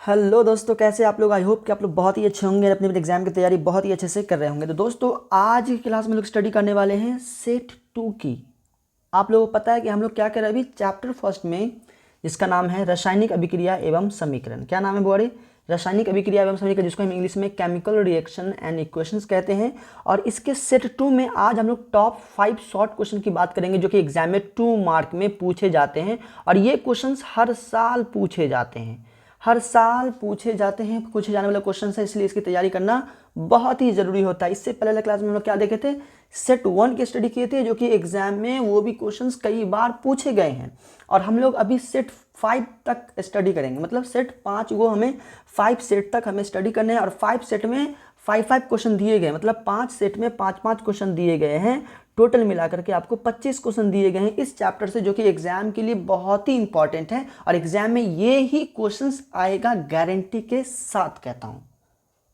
Hello दोस्तों, कैसे आप लोग। आई होप कि आप लोग बहुत ही अच्छे होंगे, अपने एग्जाम की तैयारी बहुत ही अच्छे से कर रहे होंगे। तो दोस्तों, आज की क्लास में लोग स्टडी करने वाले हैं सेट 2 की। आप लोगों को पता है कि हम लोग क्या कर रहे हैं अभी चैप्टर फर्स्ट में, जिसका नाम है रासायनिक अभिक्रिया एवं समीकरण। क्या नाम है बोरे? रासायनिक अभिक्रिया एवं समीकरण, जिसको हम इंग्लिश में केमिकल रिएक्शन एंड इक्वेशंस कहते हैं। और इसके सेट 2 में आज हम लोग टॉप 5 शॉर्ट क्वेश्चन की बात करेंगे, जो कि एग्जाम में 2 मार्क में पूछे जाते हैं। और ये क्वेश्चंस हर साल पूछे जाते हैं, हर साल पूछे जाते हैं, पूछे जाने वाले क्वेश्चन है, इसलिए इसकी तैयारी करना बहुत ही ज़रूरी होता है। इससे पहले क्लास में हम लोग क्या देखे थे, सेट 1 की स्टडी किए थे, जो कि एग्जाम में वो भी क्वेश्चंस कई बार पूछे गए हैं। और हम लोग अभी सेट 5 तक स्टडी करेंगे, मतलब सेट 5 को हमें 5 सेट तक हमें स्टडी करने हैं। और 5 सेट में 5 क्वेश्चन दिए गए, मतलब 5 सेट में 5 क्वेश्चन दिए गए हैं। टोटल मिलाकर के आपको 25 क्वेश्चन दिए गए हैं इस चैप्टर से, जो कि एग्जाम के लिए बहुत ही इंपॉर्टेंट है। और एग्जाम में ये ही क्वेश्चंस आएगा गारंटी के साथ, कहता हूं।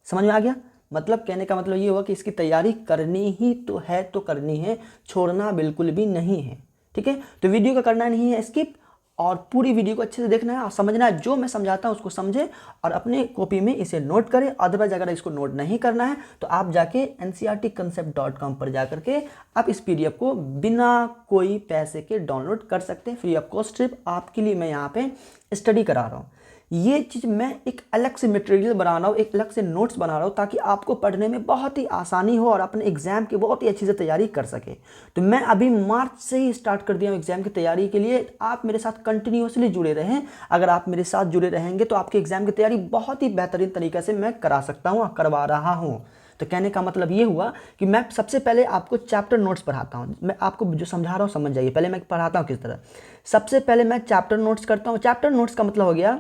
समझ में आ गया? मतलब कहने का मतलब ये हुआ कि इसकी तैयारी करनी ही तो है, तो करनी है, छोड़ना बिल्कुल भी नहीं है। ठीक है, तो वीडियो का करना नहीं है स्किप, और पूरी वीडियो को अच्छे से देखना है और समझना है। जो मैं समझाता हूं उसको समझे और अपने कॉपी में इसे नोट करें। अदरवाइज अगर इसको नोट नहीं करना है तो आप जाके ncrtconcept.com पर जाकर के आप इस पीडीएफ को बिना कोई पैसे के डाउनलोड कर सकते हैं, फ्री ऑफ कॉस्ट। सिर्फ आपके लिए मैं यहाँ पे स्टडी करा रहा हूँ। ये चीज़ मैं एक अलग से मटेरियल बना रहा हूँ, एक अलग से नोट्स बना रहा हूँ, ताकि आपको पढ़ने में बहुत ही आसानी हो और अपने एग्जाम की बहुत ही अच्छी से तैयारी कर सके। तो मैं अभी मार्च से ही स्टार्ट कर दिया हूँ एग्जाम की तैयारी के लिए। आप मेरे साथ कंटिन्यूसली जुड़े रहें। अगर आप मेरे साथ जुड़े रहेंगे तो आपके एग्जाम की तैयारी बहुत ही बेहतरीन तरीके से मैं करा सकता हूँ और करवा रहा हूँ। तो कहने का मतलब ये हुआ कि मैं सबसे पहले आपको चैप्टर नोट्स पढ़ाता हूँ। मैं आपको जो समझा रहा हूँ समझ जाइए। पहले मैं पढ़ाता हूँ किस तरह। सबसे पहले मैं चैप्टर नोट्स करता हूँ। चैप्टर नोट्स का मतलब हो गया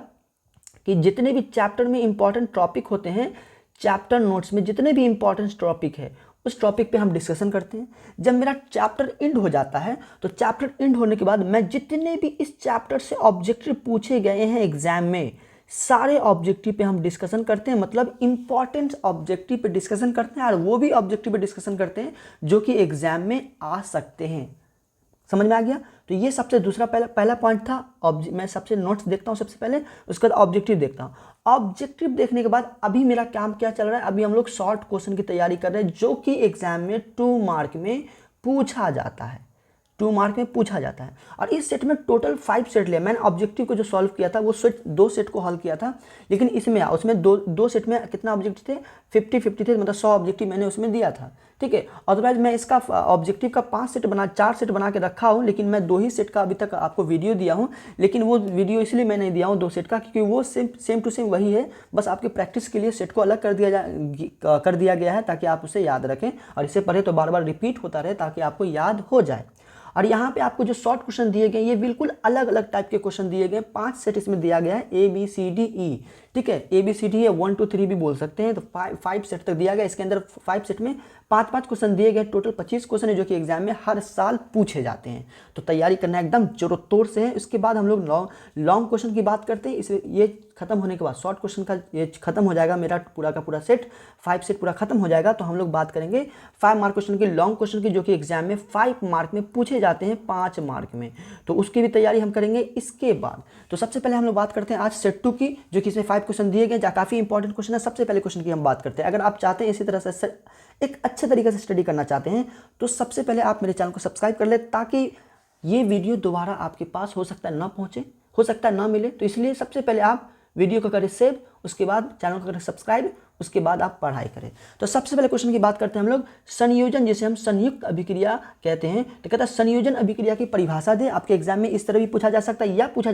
कि जितने भी चैप्टर में इंपॉर्टेंट टॉपिक होते हैं, चैप्टर नोट्स में जितने भी इंपॉर्टेंट टॉपिक है, उस टॉपिक पे हम डिस्कशन करते हैं। जब मेरा चैप्टर एंड हो जाता है तो चैप्टर एंड होने के बाद मैं जितने भी इस चैप्टर से ऑब्जेक्टिव पूछे गए हैं एग्जाम में, सारे ऑब्जेक्टिव पे हम डिस्कशन करते हैं। मतलब इंपॉर्टेंट ऑब्जेक्टिव पे डिस्कशन करते हैं, और वो भी ऑब्जेक्टिव पे डिस्कशन करते हैं जो कि एग्जाम में आ सकते हैं। समझ में आ गया? तो ये सबसे दूसरा पहला पॉइंट था। मैं सबसे नोट्स देखता हूँ सबसे पहले, उसके बाद ऑब्जेक्टिव देखता हूँ। ऑब्जेक्टिव देखने के बाद अभी मेरा काम क्या चल रहा है, अभी हम लोग शॉर्ट क्वेश्चन की तैयारी कर रहे हैं, जो कि एग्जाम में 2 मार्क में पूछा जाता है। 2 मार्क में पूछा जाता है। और इस सेट में टोटल 5 सेट लिया। मैंने ऑब्जेक्टिव को जो सॉल्व किया था वो सेट 2 सेट को हल किया था, लेकिन इसमें उसमें दो सेट में कितना ऑब्जेक्टिव थे, 50-50 थे, मतलब 100 ऑब्जेक्टिव मैंने उसमें दिया था। ठीक है, अदरवाइज मैं इसका ऑब्जेक्टिव का 4 सेट बना के रखा हूँ, लेकिन मैं 2 ही सेट का अभी तक आपको वीडियो दिया हूँ। लेकिन वो वीडियो इसलिए मैं नहीं दिया हूँ 2 सेट का, क्योंकि वो सेम टू सेम वही है, बस आपके प्रैक्टिस के लिए सेट को अलग कर दिया गया है, ताकि आप उसे याद रखें और इसे पढ़े तो बार बार रिपीट होता रहे, ताकि आपको याद हो जाए। और यहाँ पे आपको जो शॉर्ट क्वेश्चन दिए गए, ये बिल्कुल अलग अलग टाइप के क्वेश्चन दिए गए। 5 सेट इसमें दिया गया है, ABCDE। ठीक है, ABCD है, 1 2 3 भी बोल सकते हैं। तो 5 सेट तक दिया गया। इसके अंदर 5 सेट में 5 क्वेश्चन दिए गए। टोटल 25 क्वेश्चन है, जो कि एग्जाम में हर साल पूछे जाते हैं। तो तैयारी करना एकदम जोरों तोड़ से है। उसके बाद हम लोग लॉन्ग क्वेश्चन की बात करते हैं। इसे ये खत्म होने के बाद शॉर्ट क्वेश्चन का ये खत्म हो जाएगा, मेरा पूरा का पूरा सेट 5 सेट पूरा खत्म हो जाएगा। तो हम लोग बात करेंगे 5 मार्क क्वेश्चन की, लॉन्ग क्वेश्चन की, जो कि एग्जाम में 5 मार्क में पूछे जाते हैं, 5 मार्क में। तो उसकी भी तैयारी हम करेंगे इसके बाद। तो सबसे पहले हम लोग बात करते हैं आज सेट 2 की, जो कि इसमें 5 क्वेश्चन दिए गए, काफी इंपॉर्टेंट क्वेश्चन है। सबसे पहले क्वेश्चन की हम बात करते हैं। अगर आप चाहते हैं इसी तरह से एक अच्छे तरीके से स्टडी करना चाहते हैं, तो सबसे पहले आप मेरे चैनल को सब्सक्राइब कर ले, ताकि ये वीडियो दोबारा आपके पास हो सकता है ना पहुंचे, हो सकता है ना मिले। तो इसलिए सबसे पहले आप वीडियो को करें सेव, उसके बाद चैनल को करें सब्सक्राइब, उसके बाद आप पढ़ाई करें। तो सबसे पहले क्वेश्चन की बात करते हैं हम लोग संयोजन, जिसे हम संयुक्त अभिक्रिया कहते हैं। तो कहता है संयोजन अभिक्रिया की परिभाषा दे। आपके एग्जाम में इस तरह भी पूछा जा सकता है, या पूछा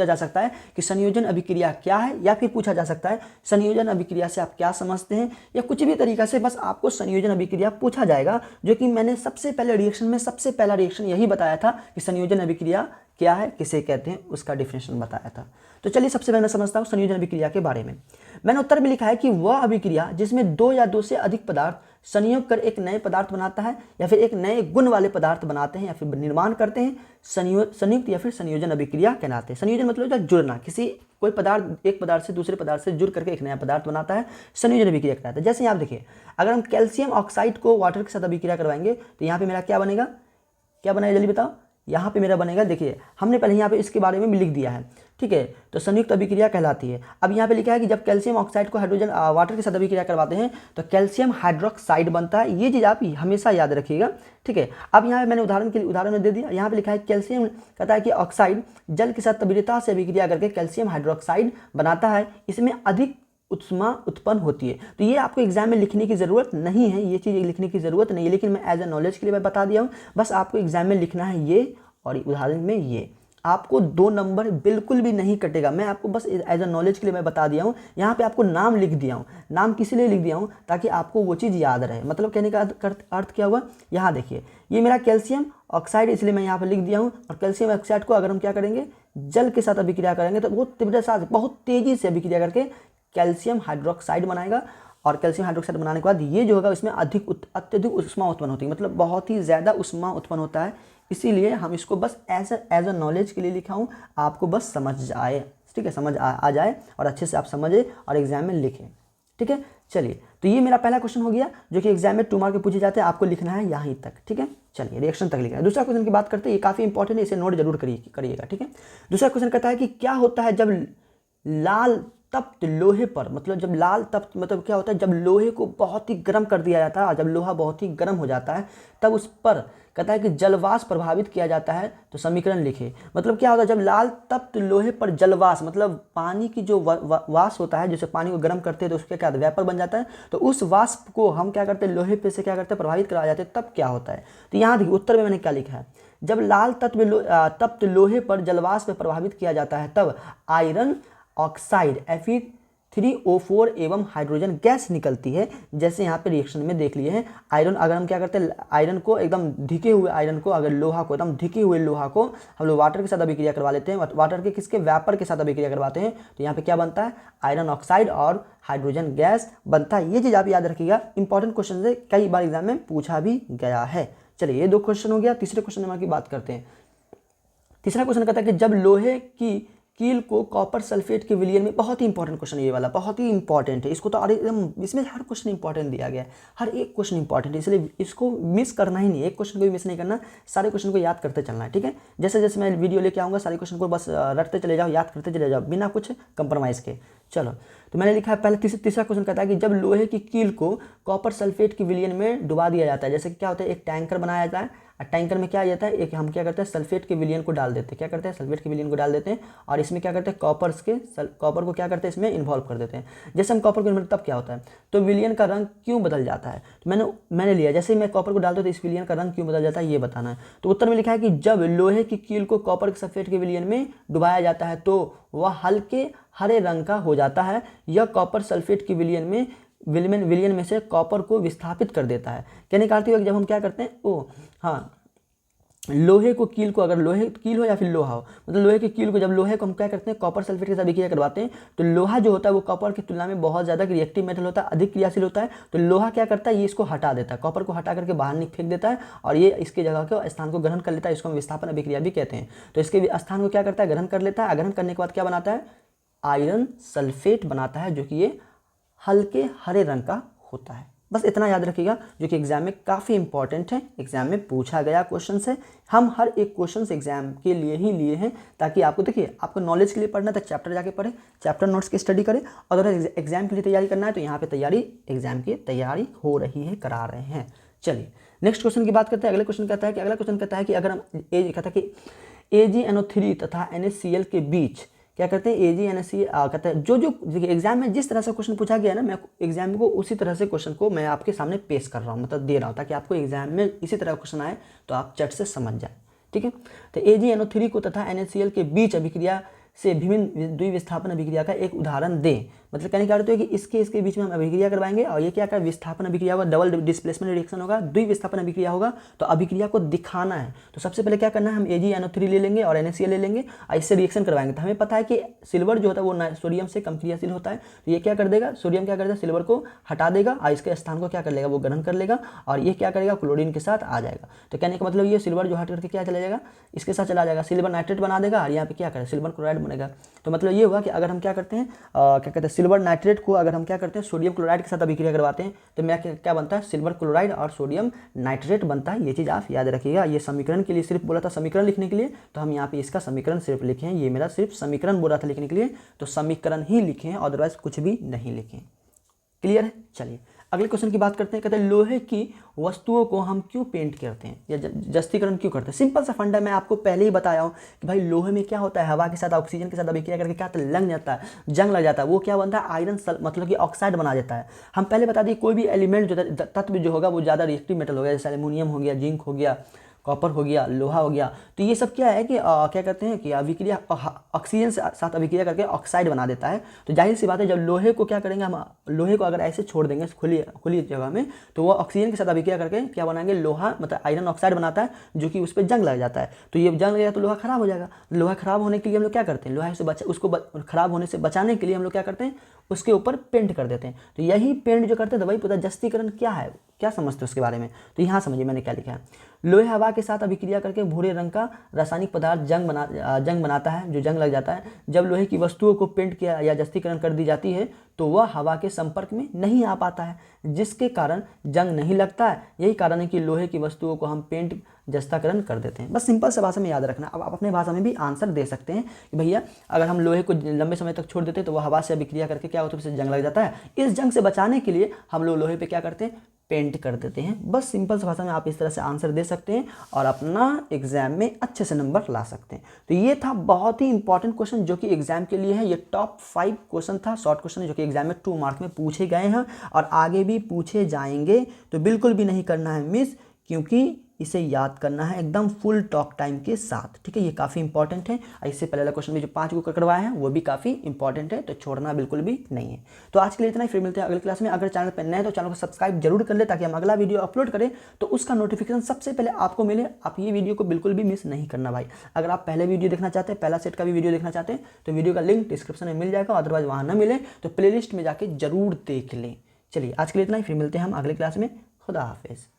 जा सकता है कि संयोजन अभिक्रिया क्या है, या फिर पूछा जा सकता है संयोजन अभिक्रिया से आप क्या समझते हैं, या कुछ भी तरीका से बस आपको संयोजन अभिक्रिया पूछा जाएगा। जो कि मैंने सबसे पहले रिएक्शन में सबसे पहला रिएक्शन यही बताया था कि संयोजन अभिक्रिया क्या है, किसे कहते हैं, उसका डिफिनेशन बताया था। तो चलिए सबसे पहले मैं समझता हूँ संयोजन अभिक्रिया के बारे में। मैंने उत्तर में लिखा है कि वह अभिक्रिया जिसमें 2 या 2 से अधिक पदार्थ संयोग कर एक नए पदार्थ बनाता है, या फिर एक नए गुण वाले पदार्थ बनाते हैं, या फिर निर्माण करते हैं, संयुक्त या फिर संयोजन अभिक्रिया कहलाते हैं। संयोजन मतलब जुड़ना, कोई पदार्थ एक पदार्थ से दूसरे पदार्थ से जुड़ करके एक नया पदार्थ बनाता है, संयोजन अभिक्रिया कहलाता है। जैसे आप देखिए, अगर हम कैल्शियम ऑक्साइड को वाटर के साथ अभिक्रिया करवाएंगे तो यहाँ पे मेरा क्या बनेगा, जल्दी बताओ। यहाँ पे मेरा बनेगा, देखिए हमने पहले यहाँ पे इसके बारे में भी लिख दिया है, ठीक है। तो संयुक्त अभिक्रिया कहलाती है। अब यहाँ पे लिखा है कि जब कैल्शियम ऑक्साइड को हाइड्रोजन वाटर के साथ अभिक्रिया करवाते हैं तो कैल्शियम हाइड्रोक्साइड बनता है। ये चीज़ आप हमेशा याद रखिएगा, ठीक है। अब यहाँ पे मैंने उदाहरण में दे दिया। यहाँ पे लिखा है कैल्शियम कहता है कि ऑक्साइड जल के साथ तीव्रता से अभिक्रिया करके कैल्शियम हाइड्रोक्साइड बनाता है, इसमें अधिक उष्मा उत्पन्न होती है। तो ये आपको एग्जाम में लिखने की ज़रूरत नहीं है, ये चीज़ लिखने की ज़रूरत नहीं है, लेकिन मैं एज ए नॉलेज के लिए मैं बता दिया हूँ। बस आपको एग्जाम में लिखना है ये, और उदाहरण में ये। आपको 2 नंबर बिल्कुल भी नहीं कटेगा। मैं आपको बस एज अ नॉलेज के लिए मैं बता दिया हूँ। यहाँ पे आपको नाम लिख दिया हूँ। नाम किस लिए लिख दिया हूँ? ताकि आपको वो चीज़ याद रहे। मतलब कहने का अर्थ क्या हुआ? यहाँ देखिए, ये मेरा कैल्शियम ऑक्साइड, इसलिए मैं यहाँ पर लिख दिया हूँ। और कैल्शियम ऑक्साइड को अगर हम क्या करेंगे, जल के साथ अभिक्रिया करेंगे तो वो तीव्रता से बहुत तेज़ी से अभिक्रिया करके कैल्शियम हाइड्रोक्साइड बनाएगा। और कैल्शियम हाइड्रोक्साइड बनाने के बाद ये जो होगा इसमें अत्यधिक उष्मा उत्पन्न होती है, मतलब बहुत ही ज़्यादा उष्मा उत्पन्न होता है। इसीलिए हम इसको बस एज अ नॉलेज के लिए लिखा हूँ, आपको बस समझ जाए, ठीक है, समझ आ जाए और अच्छे से आप समझें और एग्जाम में लिखें, ठीक है। चलिए, तो ये मेरा पहला क्वेश्चन हो गया जो कि एग्जाम में 2 मार्क के पूछे जाते हैं। आपको लिखना है यहाँ तक, ठीक है। चलिए, रिएक्शन तक लिखना है। दूसरा क्वेश्चन की बात करते हैं, ये काफ़ी इंपॉर्टेंट है, इसे नोट जरूर करिएगा, ठीक है। दूसरा क्वेश्चन कहता है कि क्या होता है जब लाल तप्त लोहे पर, मतलब जब लाल तप्त मतलब क्या होता है, जब लोहे को बहुत ही गर्म कर दिया जाता है और जब लोहा बहुत ही गर्म हो जाता है तब उस पर कहता है कि जलवाष्प प्रभावित किया जाता है। तो समीकरण लिखे। मतलब क्या होता है, जब लाल तप्त लोहे पर जलवाष्प, मतलब पानी की जो वाष्प होता है, जैसे पानी को गर्म करते हैं तो उसके क्या वेपर बन जाता है, तो उस वाष्प को हम क्या करते हैं, लोहे पे से क्या करते हैं, प्रभावित करा जाते हैं, तब क्या होता है। तो यहाँ देखिए उत्तर में मैंने क्या लिखा है, जब लाल तप्त लोहे पर जलवाष्प प्रभावित किया जाता है तब आयरन ऑक्साइड Fe3O4 एवं हाइड्रोजन गैस निकलती है। जैसे यहाँ पे रिएक्शन में देख लिए हैं, आयरन अगर हम क्या करते हैं, आयरन को एकदम धिके हुए आयरन को, अगर लोहा को एकदम धिके हुए लोहा को हम लोग वाटर के साथ अभिक्रिया करवा लेते हैं, वाटर के किसके, वेपर के साथ अभिक्रिया करवाते हैं, तो यहाँ पे क्या बनता है, आयरन ऑक्साइड और हाइड्रोजन गैस बनता है। ये चीज़ आप याद रखिएगा, इंपॉर्टेंट क्वेश्चन है, कई बार एग्जाम में पूछा भी गया है। चलिए, ये 2 क्वेश्चन हो गया। तीसरे क्वेश्चन नंबर की बात करते हैं। तीसरा क्वेश्चन कहता है कि जब लोहे की कील को कॉपर सल्फेट के विलयन में, बहुत ही इंपॉर्टेंट क्वेश्चन ये वाला, बहुत ही इंपॉर्टेंट है, इसको तो एकदम इसमें हर क्वेश्चन इंपॉर्टेंट दिया गया है, हर एक क्वेश्चन इंपॉर्टेंट है, इसलिए इसको मिस करना ही नहीं, एक क्वेश्चन को भी मिस नहीं करना, सारे क्वेश्चन को याद करते चलना है, ठीक है। जैसे जैसे मैं वीडियो लेके आऊँगा सारे क्वेश्चन को बस रटते चले जाओ, याद करते चले जाओ, बिना कुछ कंप्रोमाइज़ के। चलो, तो मैंने लिखा है पहले तीसरा क्वेश्चन कहता है कि जब लोहे की कील को कॉपर सल्फेट के विलयन में डुबा दिया जाता है, जैसे क्या होता है, एक टैंकर बनाया जाता है, टैंकर में क्या आ जाता है, एक हम क्या करते हैं, सल्फेट के विलयन को डाल देते हैं, क्या करते हैं, सल्फेट के विलयन को डाल देते हैं, और इसमें क्या करते हैं, कॉपर को क्या करते हैं, इसमें इन्वॉल्व कर देते हैं। जैसे हम कॉपर को इन्वॉल्व, तब क्या होता है, तो विलयन का रंग क्यों बदल जाता है। तो मैंने लिया, जैसे ही मैं कॉपर को डालता हूँ तो इस विलयन का रंग क्यों बदल जाता है, ये बताना है। तो उत्तर में लिखा है कि जब लोहे की कील को कॉपर सल्फेट के विलयन में डुबाया जाता है तो वह हल्के हरे रंग का हो जाता है। यह कॉपर सल्फेट के विलयन में से कॉपर को विस्थापित कर देता है। कहने का अर्थ है जब हम क्या करते हैं, लोहे को कील को, अगर लोहे कील हो या फिर लोहा हो, मतलब लोहे की कील को, जब लोहे को हम क्या करते हैं, कॉपर सल्फेट के साथ अभिक्रिया करवाते हैं, तो लोहा जो होता है वो कॉपर की तुलना में बहुत ज़्यादा रिएक्टिव मेटल होता है, अधिक क्रियाशील होता है। तो लोहा क्या करता है, ये इसको हटा देता है, कॉपर को हटा करके बाहर फेंक देता है, और ये इसके जगह के स्थान को ग्रहण कर लेता है। इसको हम विस्थापन अभिक्रिया भी कहते हैं। तो इसके स्थान को क्या करता है, ग्रहण कर लेता है। ग्रहण करने के बाद क्या बनाता है, आयरन सल्फेट बनाता है, जो कि ये हल्के हरे रंग का होता है। बस इतना याद रखिएगा, जो कि एग्जाम में काफ़ी इंपॉर्टेंट है, एग्जाम में पूछा गया क्वेश्चन है। हम हर एक क्वेश्चन एग्जाम के लिए ही लिए हैं, ताकि आपको, देखिए, आपको नॉलेज के लिए पढ़ना है तो चैप्टर जाके पढ़े, चैप्टर नोट्स की स्टडी करें, और अगर एग्जाम के लिए तैयारी करना है तो यहाँ पे एग्जाम की तैयारी हो रही है, करा रहे हैं। चलिए, नेक्स्ट क्वेश्चन की बात करते हैं। अगला क्वेश्चन कहता है कि अगर हम AgNO3 तथा NaCl के बीच क्या करते हैं, AgNaCl कहते हैं, जो देखिए एग्जाम में जिस तरह से क्वेश्चन पूछा गया ना, मैं एग्जाम को उसी तरह से क्वेश्चन को मैं आपके सामने पेश कर रहा हूँ, मतलब दे रहा हूँ, ताकि आपको एग्जाम में इसी तरह क्वेश्चन आए तो आप चट से समझ जाए, ठीक है। तो AgNO3 को तथा NaCl के बीच अभिक्रिया से विभिन्न द्विविस्थापन अभिक्रिया का एक उदाहरण दें। मतलब कहने का अर्थ है कि इसके बीच में हम अभिक्रिया करवाएंगे, और ये क्या कर, विस्थापन अभिक्रिया होगा, डबल डिस्प्लेसमेंट रिएक्शन होगा, द्विविस्थापन अभिक्रिया होगा। तो अभिक्रिया को दिखाना है तो सबसे पहले क्या करना है, हम AgNO3 ले लेंगे और NaCl ले लेंगे, और इससे रिएक्शन करवाएंगे। तो हमें पता है कि सिल्वर जो होता है वो सोडियम से कम क्रियाशील होता है, तो ये क्या कर देगा, सोडियम क्या कर देगा, सिल्वर को हटा देगा, और इसके स्थान को क्या कर लेगा, वो ग्रहण कर लेगा, और ये क्या करेगा, क्लोरीन के साथ आ जाएगा। तो कहने का मतलब ये सिल्वर जो हट करके क्या चला जाएगा, इसके साथ चला जाएगा, सिल्वर नाइट्रेट बना देगा, और यहाँ पे क्या करेगा, सिल्वर क्लोराइड बनेगा। तो मतलब ये हुआ कि अगर हम क्या करते हैं क्या कहते हैं सिल्वर नाइट्रेट को अगर हम क्या करते हैं सोडियम क्लोराइड के साथ अभिक्रिया करवाते हैं तो मैं क्या बनता है सिल्वर क्लोराइड और सोडियम नाइट्रेट बनता है। ये चीज़ आप याद रखिएगा। ये समीकरण के लिए सिर्फ बोला था समीकरण लिखने के लिए, तो हम यहाँ पे इसका समीकरण सिर्फ लिखे हैं। ये मेरा सिर्फ समीकरण बोला था लिखने के लिए, तो समीकरण ही लिखे हैं, अदरवाइज कुछ भी नहीं लिखे। क्लियर है। चलिए अगले क्वेश्चन की बात करते हैं। कहते हैं लोहे की वस्तुओं को हम क्यों पेंट करते हैं या जस्तीकरण क्यों करते हैं। सिंपल सा फंडा मैं आपको पहले ही बताया हूँ कि भाई लोहे में क्या होता है हवा के साथ ऑक्सीजन के साथ अभिक्रिया करके क्या लग जाता है जंग लग जाता है। वो क्या बनता है आयरन मतलब कि ऑक्साइड बना देता है। हम पहले बता दिए कोई भी एलिमेंट जो तत्व जो होगा वो ज़्यादा रिएक्टिव मेटल हो गया, जैसे एल्यूमिनियम हो गया, जिंक हो गया, कॉपर हो गया, लोहा हो गया, तो ये सब क्या है कि क्या कहते हैं कि अभिक्रिया ऑक्सीजन से साथ अभिक्रिया करके ऑक्साइड बना देता है। तो जाहिर सी बात है जब लोहे को क्या करेंगे हम लोहे को अगर ऐसे छोड़ देंगे खुली जगह में तो वो ऑक्सीजन के साथ अभिक्रिया करके क्या बनाएंगे लोहा मतलब आयरन ऑक्साइड बनाता है जो कि उस पर जंग लग जाता है। तो ये जंग लग जाए तो लोहा खराब हो जाएगा। लोहा खराब होने के लिए हम लोग क्या करते हैं लोहा से उसको खराब होने से बचाने के लिए हम लोग क्या करते हैं उसके ऊपर पेंट कर देते हैं। तो यही पेंट जो करते हैं तो वही पता जस्तीकरण क्या है, क्या समझते हो उसके बारे में। तो यहाँ समझिए मैंने क्या लिखा है। लोहे हवा के साथ अभिक्रिया करके भूरे रंग का रासायनिक पदार्थ जंग बनाता है जो जंग लग जाता है। जब लोहे की वस्तुओं को पेंट किया या जस्तीकरण कर दी जाती है तो वह हवा के संपर्क में नहीं आ पाता है जिसके कारण जंग नहीं लगता है। यही कारण है कि लोहे की वस्तुओं को हम पेंट जस्ताकरण कर देते हैं। बस सिंपल से भाषा में याद रखना। अब आप अपने भाषा में भी आंसर दे सकते हैं कि भैया अगर हम लोहे को लंबे समय तक छोड़ देते हैं तो वह हवा से अभिक्रिया करके क्या होता है उससे जंग लग जाता है। इस जंग से बचाने के लिए हम लोग लोहे पे क्या करते हैं पेंट कर देते हैं। बस सिंपल सी भाषा में आप इस तरह से आंसर दे सकते हैं और अपना एग्जाम में अच्छे से नंबर ला सकते हैं। तो ये था बहुत ही इंपॉर्टेंट क्वेश्चन जो कि एग्जाम के लिए है। ये टॉप 5 क्वेश्चन था, शॉर्ट क्वेश्चन जो कि एग्जाम में 2 मार्क में पूछे गए हैं और आगे भी पूछे जाएंगे। तो बिल्कुल भी नहीं करना है मिस, क्योंकि इसे याद करना है एकदम फुल टॉक टाइम के साथ। ठीक है, ये काफ़ी इंपॉर्टेंट है। इससे पहले वाला क्वेश्चन भी जो 5 को करवाए हैं वो भी काफ़ी इंपॉर्टेंट है, तो छोड़ना बिल्कुल भी नहीं है। तो आज के लिए इतना ही, फिर मिलते हैं अगली क्लास में। अगर चैनल पर नए तो चैनल को सब्सक्राइब जरूर कर ले ताकि हम अगला वीडियो अपलोड करें तो उसका नोटिफिकेशन सबसे पहले आपको मिले। आप ये वीडियो को बिल्कुल भी मिस नहीं करना भाई। अगर आप पहले वीडियो देखना चाहते हैं, पहला सेट का भी वीडियो देखना चाहते हैं तो वीडियो का लिंक डिस्क्रिप्शन में मिल जाएगा, अदरवाइज वहाँ ना मिले तो प्लेलिस्ट में जाके जरूर देख लें। चलिए आज के लिए इतना ही, फिर मिलते हैं हम अगले क्लास में। खुदा हाफिज़।